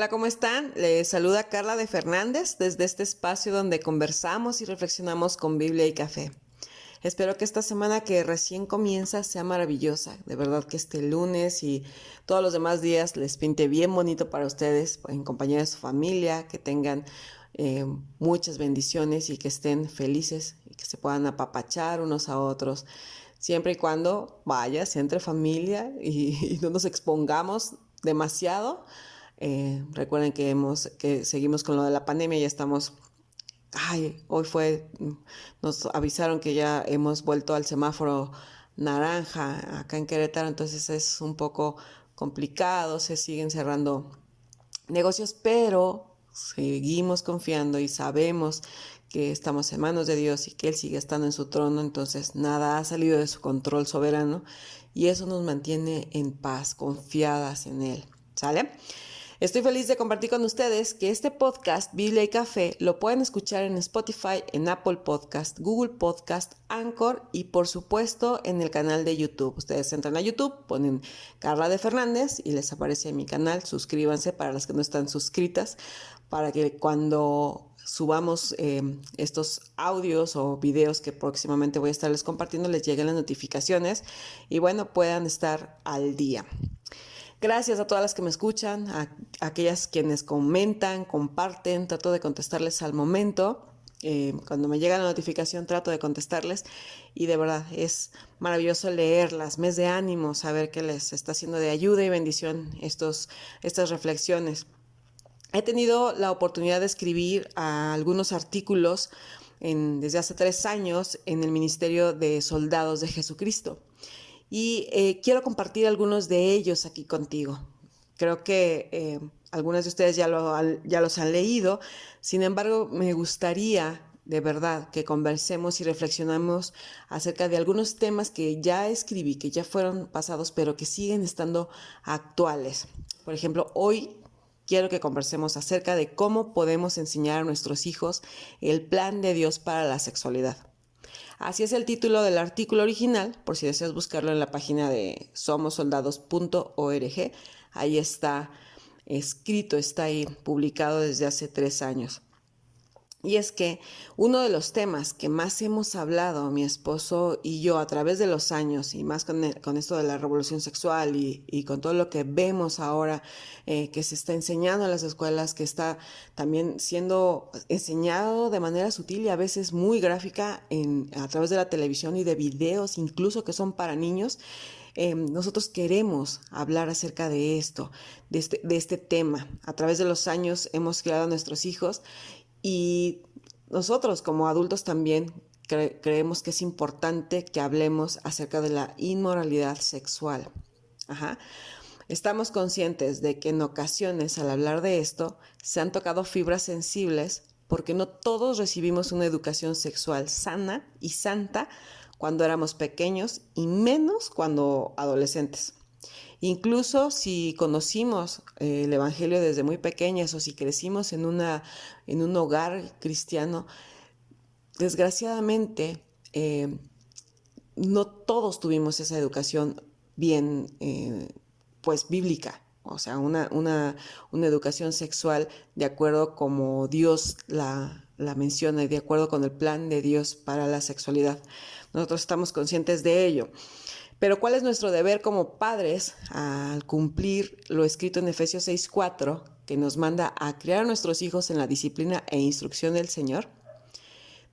Hola, ¿cómo están? Les saluda Carla de Fernández desde este espacio donde conversamos y reflexionamos con Biblia y café. Espero que esta semana que recién comienza sea maravillosa. De verdad que este lunes y todos los demás días les pinte bien bonito para ustedes, en compañía de su familia, que tengan muchas bendiciones y que estén felices y que se puedan apapachar unos a otros. Siempre y cuando sea entre familia y no nos expongamos demasiado. Recuerden que seguimos con lo de la pandemia, ya estamos. Nos avisaron que ya hemos vuelto al semáforo naranja acá en Querétaro, entonces es un poco complicado, se siguen cerrando negocios, pero seguimos confiando y sabemos que estamos en manos de Dios y que Él sigue estando en su trono, entonces nada ha salido de su control soberano y eso nos mantiene en paz, confiadas en Él. ¿Sale? Estoy feliz de compartir con ustedes que este podcast, Biblia y Café, lo pueden escuchar en Spotify, en Apple Podcast, Google Podcast, Anchor y por supuesto en el canal de YouTube. Ustedes entran a YouTube, ponen Carla de Fernández y les aparece mi canal. Suscríbanse para las que no están suscritas, para que cuando subamos estos audios o videos que próximamente voy a estarles compartiendo les lleguen las notificaciones y bueno, puedan estar al día. Gracias a todas las que me escuchan, a aquellas quienes comentan, comparten, trato de contestarles al momento. Cuando me llega la notificación trato de contestarles y de verdad es maravilloso leerlas, me es de ánimo saber que les está haciendo de ayuda y bendición estas reflexiones. He tenido la oportunidad de escribir algunos artículos desde hace 3 años en el Ministerio de Soldados de Jesucristo. Y quiero compartir algunos de ellos aquí contigo. Creo que algunas de ustedes ya los han leído. Sin embargo, me gustaría de verdad que conversemos y reflexionemos acerca de algunos temas que ya escribí, que ya fueron pasados, pero que siguen estando actuales. Por ejemplo, hoy quiero que conversemos acerca de cómo podemos enseñar a nuestros hijos el plan de Dios para la sexualidad. Así es el título del artículo original, por si deseas buscarlo en la página de somosoldados.org. Ahí está escrito, está ahí publicado desde hace 3 años. Y es que uno de los temas que más hemos hablado, mi esposo y yo, a través de los años, y más con esto de la revolución sexual y con todo lo que vemos ahora que se está enseñando en las escuelas, que está también siendo enseñado de manera sutil y a veces muy gráfica a través de la televisión y de videos, incluso que son para niños. Nosotros queremos hablar acerca de esto, de este tema. A través de los años hemos criado a nuestros hijos y nosotros como adultos también creemos que es importante que hablemos acerca de la inmoralidad sexual. Estamos conscientes de que en ocasiones al hablar de esto se han tocado fibras sensibles porque no todos recibimos una educación sexual sana y santa cuando éramos pequeños y menos cuando adolescentes. Incluso si conocimos el Evangelio desde muy pequeñas o si crecimos en un hogar cristiano, desgraciadamente no todos tuvimos esa educación bien bíblica. O sea, una educación sexual de acuerdo como Dios la menciona y de acuerdo con el plan de Dios para la sexualidad. Nosotros estamos conscientes de ello. Pero ¿cuál es nuestro deber como padres al cumplir lo escrito en Efesios 6:4, que nos manda a criar a nuestros hijos en la disciplina e instrucción del Señor?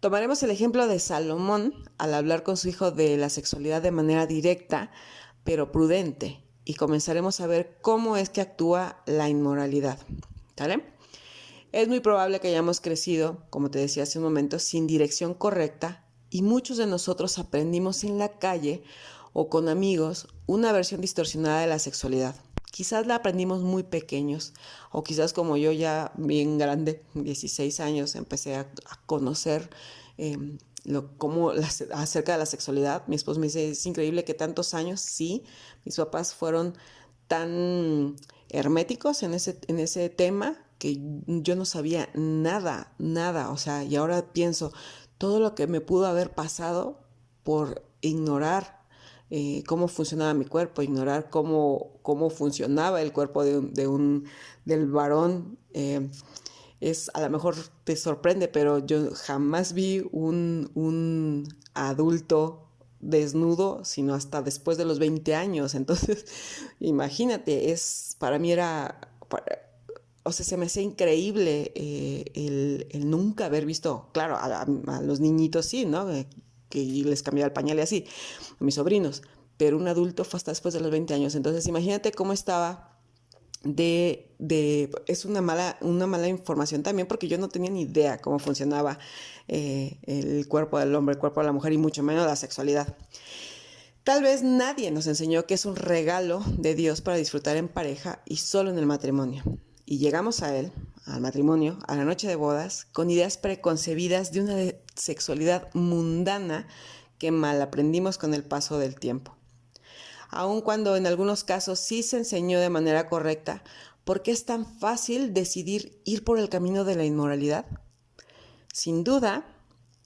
Tomaremos el ejemplo de Salomón al hablar con su hijo de la sexualidad de manera directa, pero prudente, y comenzaremos a ver cómo es que actúa la inmoralidad. ¿Sale? Es muy probable que hayamos crecido, como te decía hace un momento, sin dirección correcta, y muchos de nosotros aprendimos en la calle o con amigos una versión distorsionada de la sexualidad. Quizás la aprendimos muy pequeños o quizás como yo ya bien grande, 16 años, empecé a conocer acerca de la sexualidad. Mi esposo me dice, es increíble que tantos años, sí, mis papás fueron tan herméticos en ese tema que yo no sabía nada, o sea, y ahora pienso todo lo que me pudo haber pasado por ignorar cómo funcionaba mi cuerpo, ignorar cómo funcionaba el cuerpo del varón. A lo mejor te sorprende, pero yo jamás vi un adulto desnudo, sino hasta después de los 20 años. Entonces, imagínate, para mí o sea, se me hacía increíble el nunca haber visto, claro, a los niñitos sí, ¿no? Que les cambiaba el pañal y así, a mis sobrinos, pero un adulto fue hasta después de los 20 años. Entonces, imagínate cómo estaba es una mala información también, porque yo no tenía ni idea cómo funcionaba el cuerpo del hombre, el cuerpo de la mujer, y mucho menos la sexualidad. Tal vez nadie nos enseñó que es un regalo de Dios para disfrutar en pareja y solo en el matrimonio. Y llegamos a él, al matrimonio, a la noche de bodas, con ideas preconcebidas de una sexualidad mundana que mal aprendimos con el paso del tiempo. Aun cuando en algunos casos sí se enseñó de manera correcta, ¿por qué es tan fácil decidir ir por el camino de la inmoralidad? Sin duda,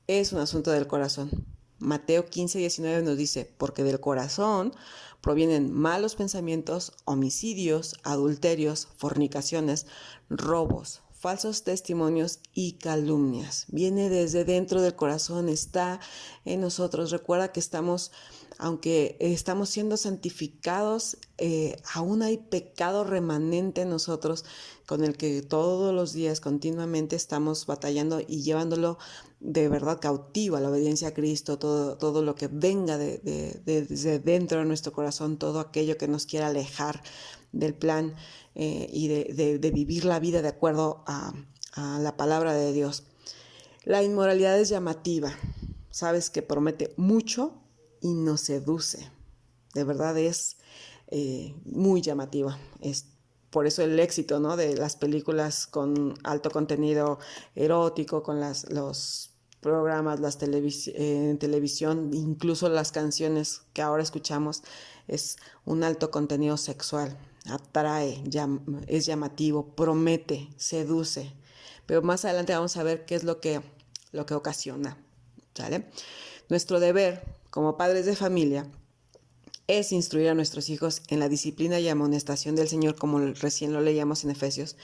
es un asunto del corazón. Mateo 15:19 nos dice, porque del corazón provienen malos pensamientos, homicidios, adulterios, fornicaciones, robos, falsos testimonios y calumnias. Viene desde dentro del corazón, está en nosotros. Recuerda que aunque estamos siendo santificados, aún hay pecado remanente en nosotros con el que todos los días continuamente estamos batallando y llevándolo de verdad cautivo a la obediencia a Cristo, todo lo que venga desde dentro de nuestro corazón, todo aquello que nos quiera alejar del plan y de vivir la vida de acuerdo a la palabra de Dios. La inmoralidad es llamativa, sabes que promete mucho y nos seduce. De verdad es muy llamativa. Por eso el éxito, ¿no?, de las películas con alto contenido erótico, con los programas, en televisión, incluso las canciones que ahora escuchamos, es un alto contenido sexual. Atrae, es llamativo, promete, seduce. Pero más adelante vamos a ver qué es lo que ocasiona, ¿sale? Nuestro deber como padres de familia es instruir a nuestros hijos en la disciplina y amonestación del Señor, como recién lo leíamos en Efesios.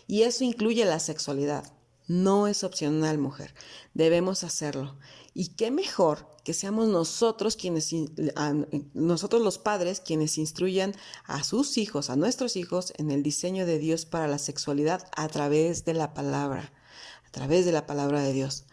Y eso incluye la sexualidad. No es opcional, mujer. Debemos hacerlo. Y qué mejor que seamos nosotros nosotros los padres, quienes instruyan a sus hijos, a nuestros hijos, en el diseño de Dios para la sexualidad a través de la palabra de Dios.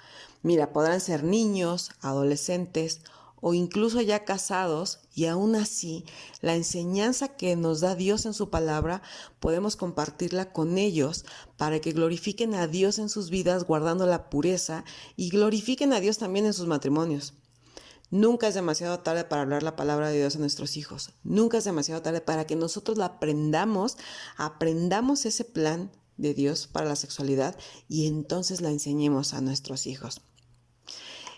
Mira, podrán ser niños, adolescentes o incluso ya casados, y aún así la enseñanza que nos da Dios en su palabra podemos compartirla con ellos para que glorifiquen a Dios en sus vidas guardando la pureza y glorifiquen a Dios también en sus matrimonios. Nunca es demasiado tarde para hablar la palabra de Dios a nuestros hijos. Nunca es demasiado tarde para que nosotros la aprendamos ese plan de Dios para la sexualidad y entonces la enseñemos a nuestros hijos.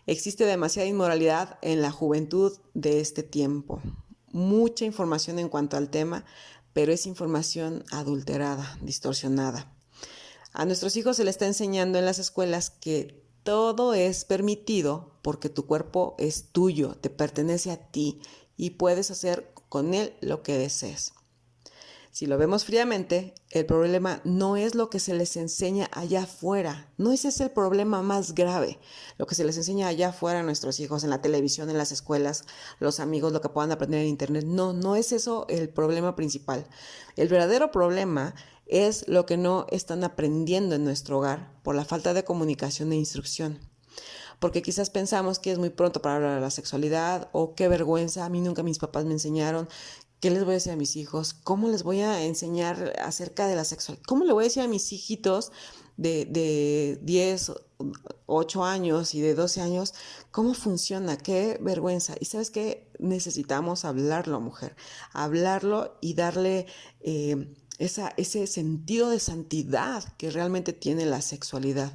Existe demasiada inmoralidad en la juventud de este tiempo. Mucha información en cuanto al tema, pero es información adulterada, distorsionada. A nuestros hijos se les está enseñando en las escuelas que todo es permitido porque tu cuerpo es tuyo, te pertenece a ti y puedes hacer con él lo que desees. Si lo vemos fríamente, el problema no es lo que se les enseña allá afuera. No ese es el problema más grave. Lo que se les enseña allá afuera a nuestros hijos, en la televisión, en las escuelas, los amigos, lo que puedan aprender en internet. No es eso el problema principal. El verdadero problema es lo que no están aprendiendo en nuestro hogar por la falta de comunicación e instrucción. Porque quizás pensamos que es muy pronto para hablar de la sexualidad, o qué vergüenza, a mí nunca mis papás me enseñaron. ¿Qué les voy a decir a mis hijos? ¿Cómo les voy a enseñar acerca de la sexualidad? ¿Cómo le voy a decir a mis hijitos de 10, 8 años y de 12 años cómo funciona? ¡Qué vergüenza! Y ¿sabes qué? Necesitamos hablarlo, mujer. Hablarlo y darle ese sentido de santidad que realmente tiene la sexualidad.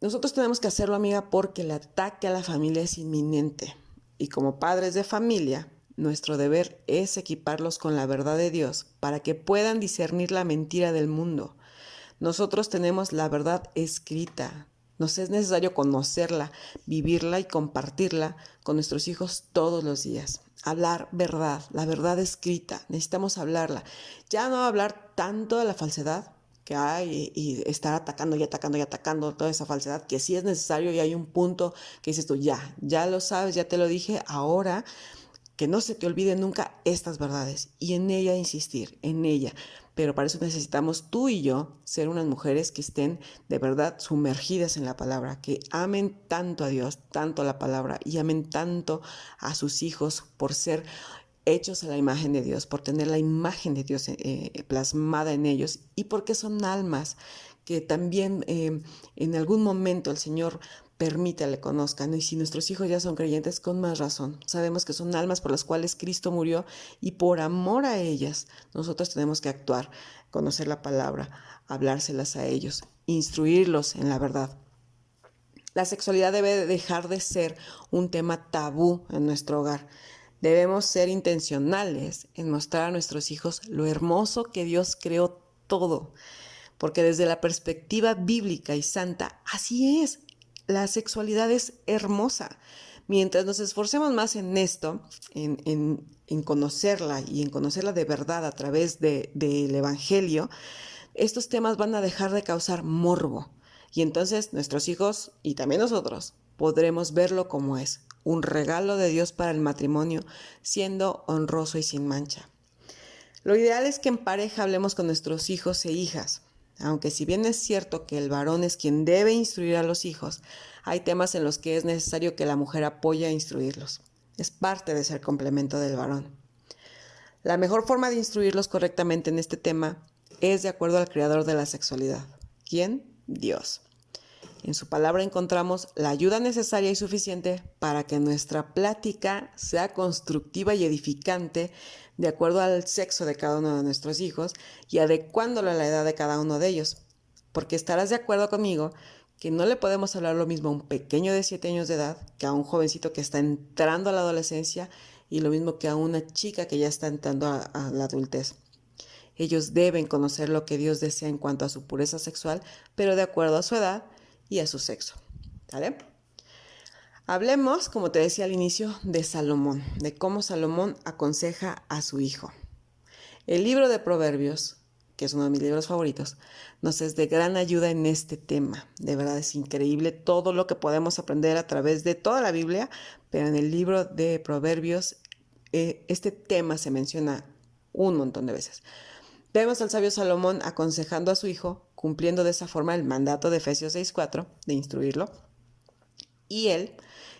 Nosotros tenemos que hacerlo, amiga, porque el ataque a la familia es inminente. Y como padres de familia, nuestro deber es equiparlos con la verdad de Dios para que puedan discernir la mentira del mundo. Nosotros tenemos la verdad escrita. Nos es necesario conocerla, vivirla y compartirla con nuestros hijos todos los días. Hablar verdad, la verdad escrita, necesitamos hablarla. Ya no hablar tanto de la falsedad que hay y estar atacando y atacando y atacando toda esa falsedad, que sí es necesario y hay un punto que dices tú, ya lo sabes, ya te lo dije, ahora que no se te olvide nunca estas verdades y en ella insistir, en ella. Pero para eso necesitamos tú y yo ser unas mujeres que estén de verdad sumergidas en la palabra, que amen tanto a Dios, tanto a la palabra y amen tanto a sus hijos por ser hechos a la imagen de Dios, por tener la imagen de Dios plasmada en ellos y porque son almas que también en algún momento el Señor permite le conozcan. Y si nuestros hijos ya son creyentes, con más razón. Sabemos que son almas por las cuales Cristo murió y por amor a ellas nosotros tenemos que actuar, conocer la palabra, hablárselas a ellos, instruirlos en la verdad. La sexualidad debe dejar de ser un tema tabú en nuestro hogar. Debemos ser intencionales en mostrar a nuestros hijos lo hermoso que Dios creó todo, porque desde la perspectiva bíblica y santa, así es, la sexualidad es hermosa. Mientras nos esforcemos más en esto, en conocerla y en conocerla de verdad a través del Evangelio, estos temas van a dejar de causar morbo. Y entonces nuestros hijos y también nosotros podremos verlo como es, un regalo de Dios para el matrimonio, siendo honroso y sin mancha. Lo ideal es que en pareja hablemos con nuestros hijos e hijas, aunque si bien es cierto que el varón es quien debe instruir a los hijos, hay temas en los que es necesario que la mujer apoye a instruirlos. Es parte de ser complemento del varón. La mejor forma de instruirlos correctamente en este tema es de acuerdo al creador de la sexualidad. ¿Quién? Dios. En su palabra encontramos la ayuda necesaria y suficiente para que nuestra plática sea constructiva y edificante de acuerdo al sexo de cada uno de nuestros hijos y adecuándolo a la edad de cada uno de ellos. Porque estarás de acuerdo conmigo que no le podemos hablar lo mismo a un pequeño de 7 años de edad que a un jovencito que está entrando a la adolescencia y lo mismo que a una chica que ya está entrando a la adultez. Ellos deben conocer lo que Dios desea en cuanto a su pureza sexual, pero de acuerdo a su edad y a su sexo. ¿Vale? Hablemos, como te decía al inicio, de Salomón, de cómo Salomón aconseja a su hijo. El libro de Proverbios, que es uno de mis libros favoritos, nos es de gran ayuda en este tema. De verdad es increíble todo lo que podemos aprender a través de toda la Biblia, pero en el libro de Proverbios este tema se menciona un montón de veces. Vemos al sabio Salomón aconsejando a su hijo, cumpliendo de esa forma el mandato de Efesios 6:4, de instruirlo. Y él,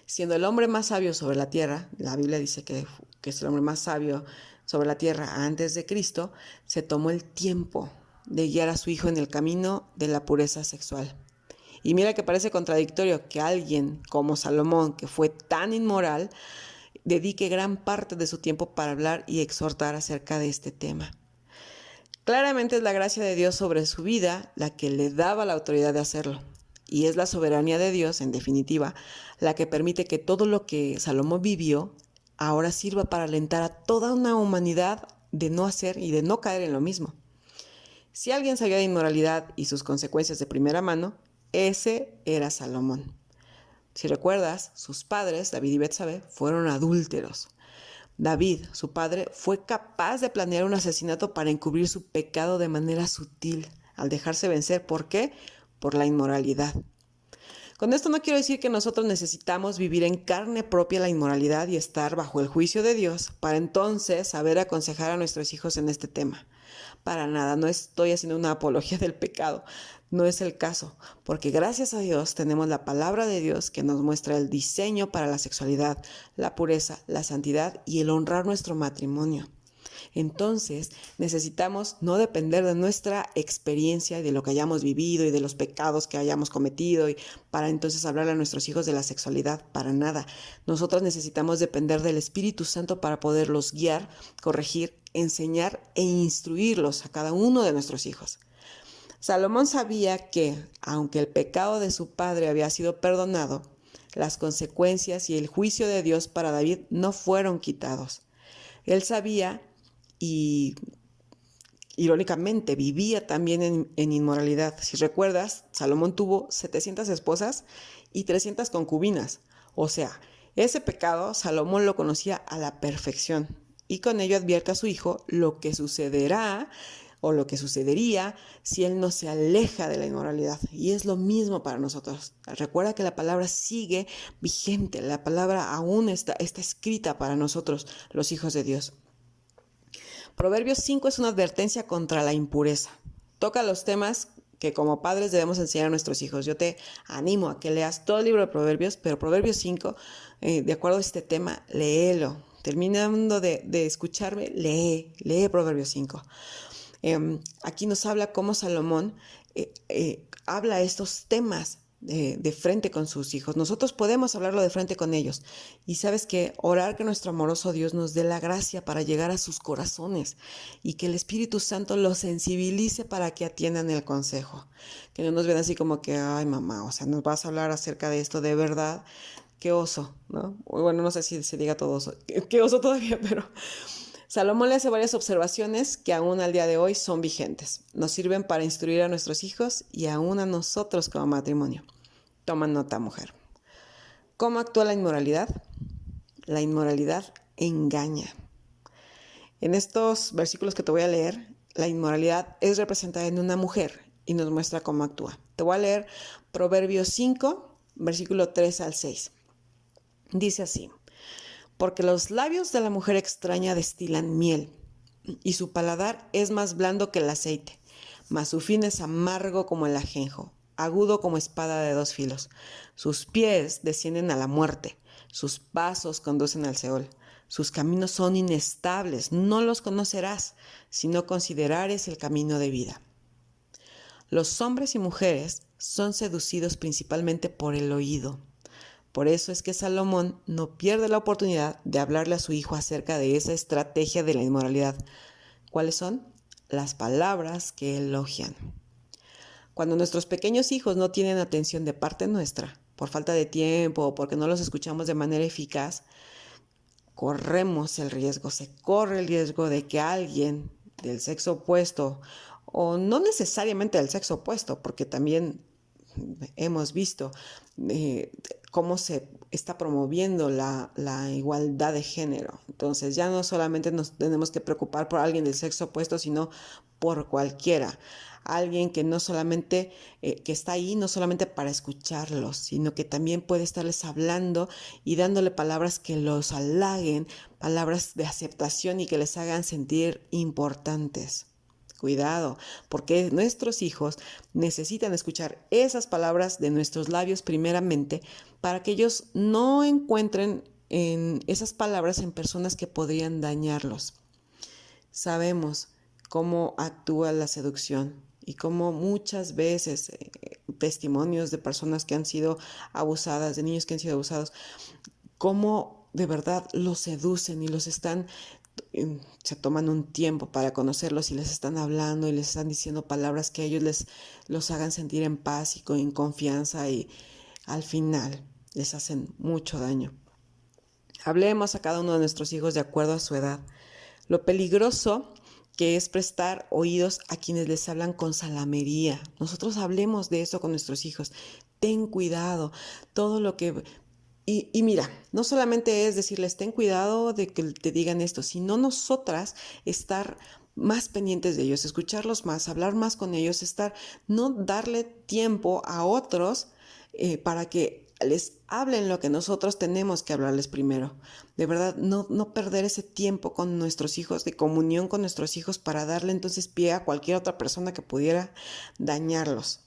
siendo el hombre más sabio sobre la tierra, la Biblia dice que es el hombre más sabio sobre la tierra antes de Cristo, se tomó el tiempo de guiar a su hijo en el camino de la pureza sexual. Y mira que parece contradictorio que alguien como Salomón, que fue tan inmoral, dedique gran parte de su tiempo para hablar y exhortar acerca de este tema. Claramente es la gracia de Dios sobre su vida la que le daba la autoridad de hacerlo. Y es la soberanía de Dios, en definitiva, la que permite que todo lo que Salomón vivió ahora sirva para alentar a toda una humanidad de no hacer y de no caer en lo mismo. Si alguien sabía de inmoralidad y sus consecuencias de primera mano, ese era Salomón. Si recuerdas, sus padres, David y Betsabé, fueron adúlteros. David, su padre, fue capaz de planear un asesinato para encubrir su pecado de manera sutil, al dejarse vencer. ¿Por qué? Por la inmoralidad. Con esto no quiero decir que nosotros necesitamos vivir en carne propia la inmoralidad y estar bajo el juicio de Dios para entonces saber aconsejar a nuestros hijos en este tema. Para nada, no estoy haciendo una apología del pecado, no es el caso, porque gracias a Dios tenemos la palabra de Dios que nos muestra el diseño para la sexualidad, la pureza, la santidad y el honrar nuestro matrimonio. Entonces necesitamos no depender de nuestra experiencia y de lo que hayamos vivido y de los pecados que hayamos cometido y para entonces hablarle a nuestros hijos de la sexualidad, para nada. Nosotros necesitamos depender del Espíritu Santo para poderlos guiar, corregir, enseñar e instruirlos a cada uno de nuestros hijos. Salomón sabía que, aunque el pecado de su padre había sido perdonado, las consecuencias y el juicio de Dios para David no fueron quitados. Él sabía y irónicamente, vivía también en inmoralidad. Si recuerdas, Salomón tuvo 700 esposas y 300 concubinas. O sea, ese pecado Salomón lo conocía a la perfección. Y con ello advierte a su hijo lo que sucederá o lo que sucedería si él no se aleja de la inmoralidad. Y es lo mismo para nosotros. Recuerda que la palabra sigue vigente, la palabra aún está escrita para nosotros, los hijos de Dios. Proverbios 5 es una advertencia contra la impureza. Toca los temas que como padres debemos enseñar a nuestros hijos. Yo te animo a que leas todo el libro de Proverbios, pero Proverbios 5, de acuerdo a este tema, léelo. Terminando de escucharme, lee Proverbios 5. Aquí nos habla cómo Salomón habla estos temas de frente con sus hijos. Nosotros podemos hablarlo de frente con ellos. Y sabes que orar que nuestro amoroso Dios nos dé la gracia para llegar a sus corazones y que el Espíritu Santo los sensibilice para que atiendan el consejo. Que no nos vean así como que, ay mamá, o sea, nos vas a hablar acerca de esto de verdad. Qué oso, ¿no? Bueno, no sé si se diga todo oso. Qué oso todavía, pero Salomón le hace varias observaciones que aún al día de hoy son vigentes. Nos sirven para instruir a nuestros hijos y aún a nosotros como matrimonio. Toma nota, mujer. ¿Cómo actúa la inmoralidad? La inmoralidad engaña. En estos versículos que te voy a leer, la inmoralidad es representada en una mujer y nos muestra cómo actúa. Te voy a leer Proverbios 5, versículo 3 al 6. Dice así: porque los labios de la mujer extraña destilan miel, y su paladar es más blando que el aceite, mas su fin es amargo como el ajenjo, agudo como espada de dos filos. Sus pies descienden a la muerte, sus pasos conducen al Seol. Sus caminos son inestables, no los conocerás, si no considerares el camino de vida. Los hombres y mujeres son seducidos principalmente por el oído. Por eso es que Salomón no pierde la oportunidad de hablarle a su hijo acerca de esa estrategia de la inmoralidad. ¿Cuáles son? Las palabras que elogian. Cuando nuestros pequeños hijos no tienen atención de parte nuestra, por falta de tiempo o porque no los escuchamos de manera eficaz, se corre el riesgo de que alguien del sexo opuesto, o no necesariamente del sexo opuesto, porque también hemos visto cómo se está promoviendo la igualdad de género. Entonces ya no solamente nos tenemos que preocupar por alguien del sexo opuesto, sino por cualquiera. Alguien que no solamente, que está ahí no solamente para escucharlos, sino que también puede estarles hablando y dándole palabras que los halaguen, palabras de aceptación y que les hagan sentir importantes. Cuidado, porque nuestros hijos necesitan escuchar esas palabras de nuestros labios primeramente para que ellos no encuentren en esas palabras en personas que podrían dañarlos. Sabemos cómo actúa la seducción y cómo muchas veces testimonios de personas que han sido abusadas, de niños que han sido abusados, cómo de verdad los seducen y los están se toman un tiempo para conocerlos y les están hablando y les están diciendo palabras que a ellos los hagan sentir en paz y en confianza, y al final les hacen mucho daño. Hablemos a cada uno de nuestros hijos de acuerdo a su edad. Lo peligroso que es prestar oídos a quienes les hablan con salamería. Nosotros hablemos de eso con nuestros hijos. Ten cuidado, todo lo que... Y mira, no solamente es decirles ten cuidado de que te digan esto, sino nosotras estar más pendientes de ellos, escucharlos más, hablar más con ellos, no darle tiempo a otros para que les hablen lo que nosotros tenemos que hablarles primero. De verdad, no perder ese tiempo con nuestros hijos, de comunión con nuestros hijos, para darle entonces pie a cualquier otra persona que pudiera dañarlos.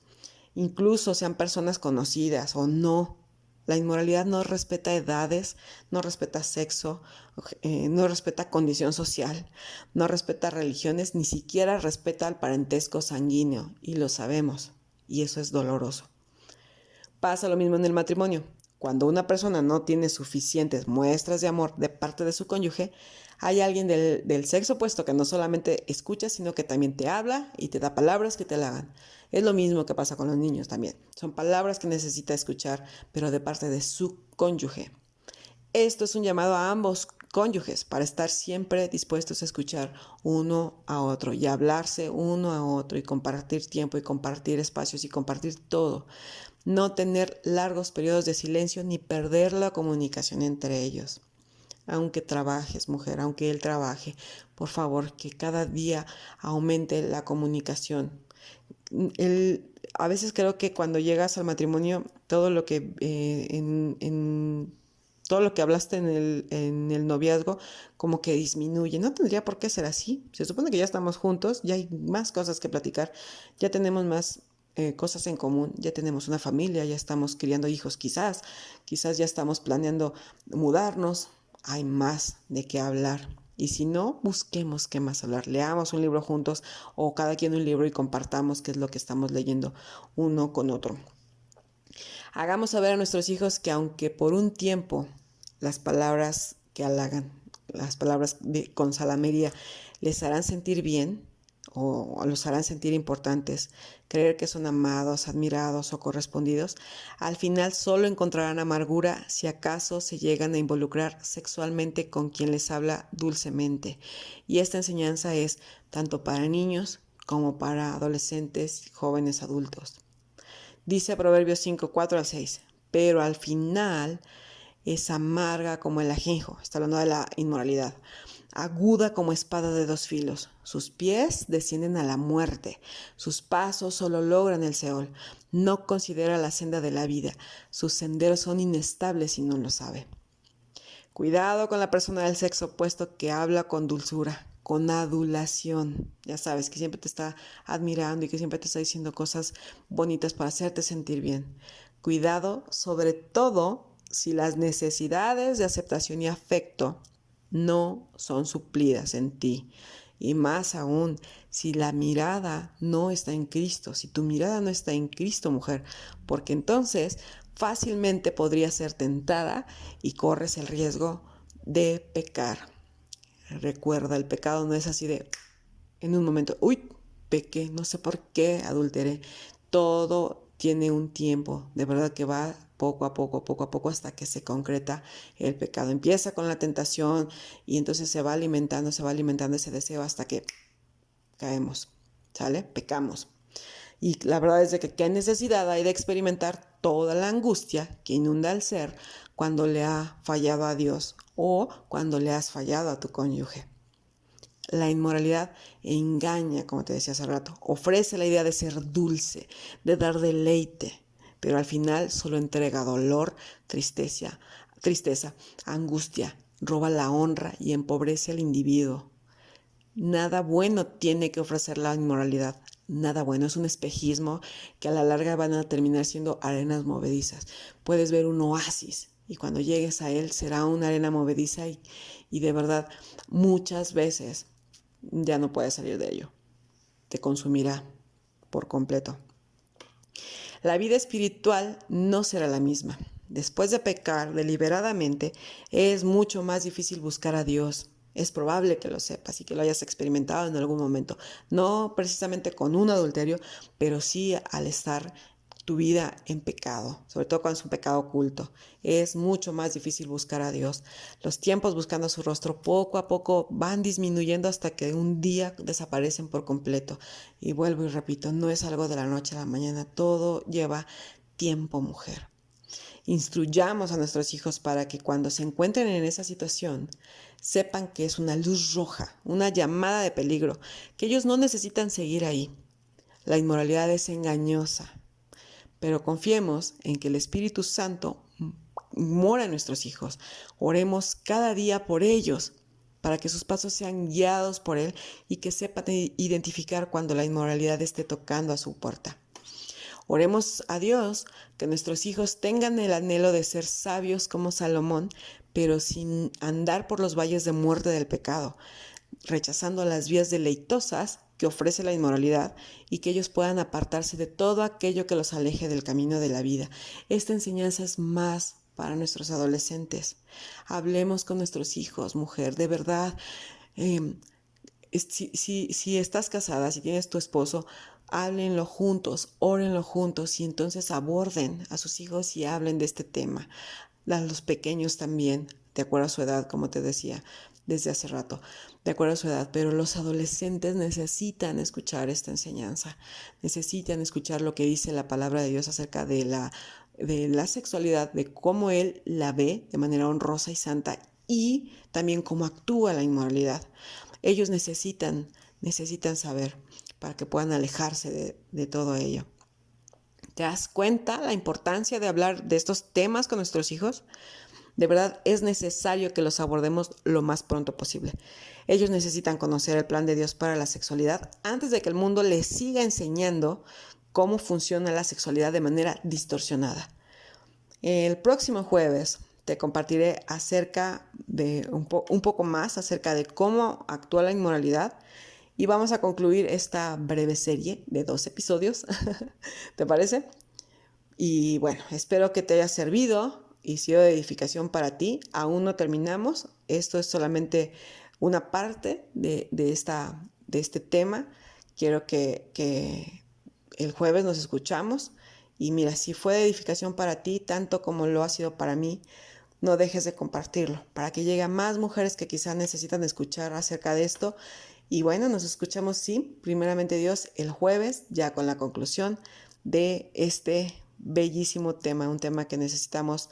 Incluso sean personas conocidas o no. La inmoralidad no respeta edades, no respeta sexo, no respeta condición social, no respeta religiones, ni siquiera respeta al parentesco sanguíneo, y lo sabemos, y eso es doloroso. Pasa lo mismo en el matrimonio. Cuando una persona no tiene suficientes muestras de amor de parte de su cónyuge, hay alguien del sexo opuesto que no solamente escucha, sino que también te habla y te da palabras que te halagan. Es lo mismo que pasa con los niños también. Son palabras que necesita escuchar, pero de parte de su cónyuge. Esto es un llamado a ambos cónyuges para estar siempre dispuestos a escuchar uno a otro y hablarse uno a otro y compartir tiempo y compartir espacios y compartir todo. No tener largos periodos de silencio ni perder la comunicación entre ellos. Aunque trabajes, mujer, aunque él trabaje, por favor, que cada día aumente la comunicación. A veces creo que cuando llegas al matrimonio, todo lo que todo lo que hablaste en el noviazgo como que disminuye. No tendría por qué ser así. Se supone que ya estamos juntos, ya hay más cosas que platicar, ya tenemos más cosas en común, ya tenemos una familia, ya estamos criando hijos quizás ya estamos planeando mudarnos, hay más de qué hablar. Y si no, busquemos qué más hablar. Leamos un libro juntos o cada quien un libro y compartamos qué es lo que estamos leyendo uno con otro. Hagamos saber a nuestros hijos que aunque por un tiempo las palabras que halagan, las palabras con salamería les harán sentir bien o los harán sentir importantes, creer que son amados, admirados o correspondidos, al final solo encontrarán amargura si acaso se llegan a involucrar sexualmente con quien les habla dulcemente. Y esta enseñanza es tanto para niños como para adolescentes y jóvenes adultos. Dice Proverbios 5, 4 al 6, pero al final es amarga como el ajenjo, está hablando de la inmoralidad, aguda como espada de dos filos. Sus pies descienden a la muerte, sus pasos solo logran el Seol. No considera la senda de la vida, sus senderos son inestables y no lo sabe. Cuidado con la persona del sexo opuesto que habla con dulzura, con adulación. Ya sabes, que siempre te está admirando y que siempre te está diciendo cosas bonitas para hacerte sentir bien. Cuidado, sobre todo, si las necesidades de aceptación y afecto no son suplidas en ti. Y más aún, si la mirada no está en Cristo, si tu mirada no está en Cristo, mujer, porque entonces fácilmente podrías ser tentada y corres el riesgo de pecar. Recuerda, el pecado no es así de en un momento, uy, pequé, no sé por qué adulteré. Todo tiene un tiempo, de verdad que va poco a poco, hasta que se concreta el pecado. Empieza con la tentación y entonces se va alimentando ese deseo hasta que caemos, ¿sale? Pecamos. Y la verdad es de que qué necesidad hay de experimentar toda la angustia que inunda al ser cuando le ha fallado a Dios o cuando le has fallado a tu cónyuge. La inmoralidad engaña, como te decía hace rato, ofrece la idea de ser dulce, de dar deleite, pero al final solo entrega dolor, tristeza, angustia, roba la honra y empobrece al individuo. Nada bueno tiene que ofrecer la inmoralidad, nada bueno, es un espejismo que a la larga van a terminar siendo arenas movedizas. Puedes ver un oasis y cuando llegues a él será una arena movediza y de verdad muchas veces ya no puedes salir de ello. Te consumirá por completo. La vida espiritual no será la misma. Después de pecar deliberadamente, es mucho más difícil buscar a Dios. Es probable que lo sepas y que lo hayas experimentado en algún momento. No precisamente con un adulterio, pero sí al estar tu vida en pecado, sobre todo cuando es un pecado oculto. Es mucho más difícil buscar a Dios. Los tiempos buscando su rostro poco a poco van disminuyendo hasta que un día desaparecen por completo. Y vuelvo y repito, no es algo de la noche a la mañana, todo lleva tiempo, mujer. Instruyamos a nuestros hijos para que cuando se encuentren en esa situación, sepan que es una luz roja, una llamada de peligro, que ellos no necesitan seguir ahí. La inmoralidad es engañosa. Pero confiemos en que el Espíritu Santo mora en nuestros hijos. Oremos cada día por ellos, para que sus pasos sean guiados por Él y que sepan identificar cuando la inmoralidad esté tocando a su puerta. Oremos a Dios que nuestros hijos tengan el anhelo de ser sabios como Salomón, pero sin andar por los valles de muerte del pecado, rechazando las vías deleitosas que ofrece la inmoralidad y que ellos puedan apartarse de todo aquello que los aleje del camino de la vida. Esta enseñanza es más para nuestros adolescentes. Hablemos con nuestros hijos, mujer, de verdad. Si estás casada, si tienes tu esposo, háblenlo juntos, órenlo juntos y entonces aborden a sus hijos y hablen de este tema. A los pequeños también. de acuerdo a su edad, como te decía desde hace rato, de acuerdo a su edad, pero los adolescentes necesitan escuchar esta enseñanza, necesitan escuchar lo que dice la palabra de Dios acerca de la sexualidad, de cómo Él la ve de manera honrosa y santa y también cómo actúa la inmoralidad. Ellos necesitan saber para que puedan alejarse de todo ello. ¿Te das cuenta la importancia de hablar de estos temas con nuestros hijos? De verdad es necesario que los abordemos lo más pronto posible. Ellos necesitan conocer el plan de Dios para la sexualidad antes de que el mundo les siga enseñando cómo funciona la sexualidad de manera distorsionada. El próximo jueves te compartiré acerca de un poco más acerca de cómo actúa la inmoralidad y vamos a concluir esta breve serie de 2 episodios. ¿Te parece? Y bueno, espero que te haya servido y sido de edificación para ti. Aún no terminamos. Esto es solamente una parte de este tema. Quiero que el jueves nos escuchamos. Y mira, si fue de edificación para ti, tanto como lo ha sido para mí, no dejes de compartirlo para que llegue a más mujeres que quizás necesitan escuchar acerca de esto. Y bueno, nos escuchamos, sí, primeramente Dios, el jueves, ya con la conclusión de este bellísimo tema, un tema que necesitamos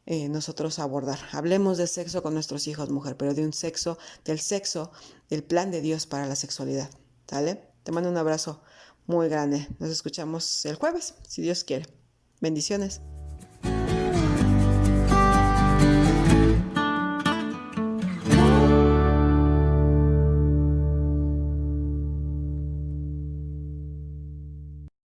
nosotros abordar. Hablemos de sexo con nuestros hijos, mujer, pero del sexo, del plan de Dios para la sexualidad. ¿Sale? Te mando un abrazo muy grande. Nos escuchamos el jueves, si Dios quiere. Bendiciones.